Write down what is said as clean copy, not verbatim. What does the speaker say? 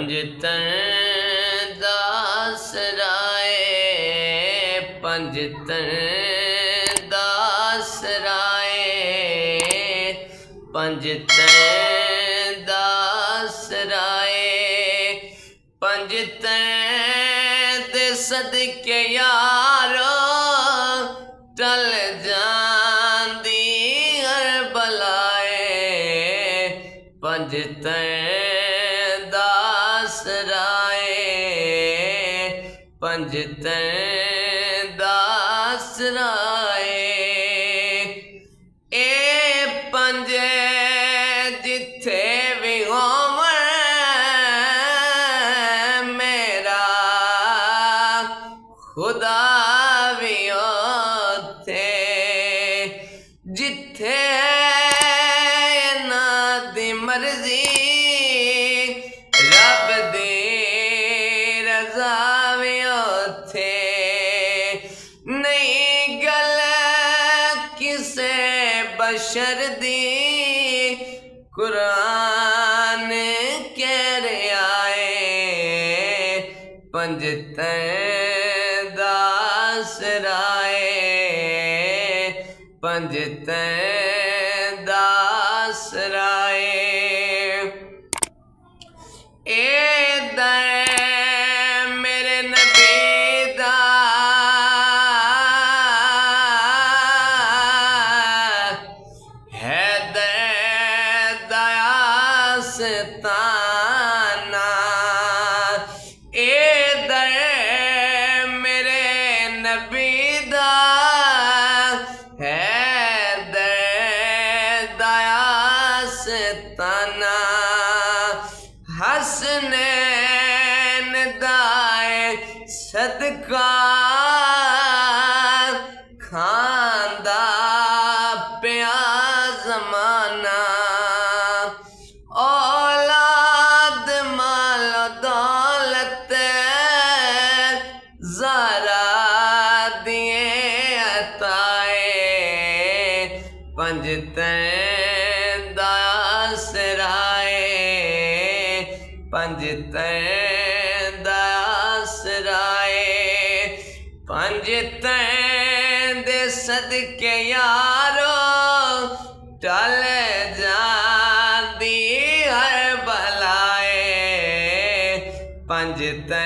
पंजतन दासराए पंजतन दासराए पंजतन दासराए पंजतन दे सदके यारो टल जांदी हर बलाए पंजतन पंजतन दासराए ए पंजे जिथे भी होवन मेरा खुदा भी ओथे जिथे ना दी मर्जी रब दी रजा नहीं गल किसे बशर दी कुरान कह आए पंजतन दासराए पंजतन दासराए ताना ए दर मेरे नबी दा है दर दयास ताना हसनैन दाए सदका खांदा पिया जमाना पंजतन दासराए पंजतन दासराए पंजतन दे सदके यारो टल जांदी हर बलाए पंजतन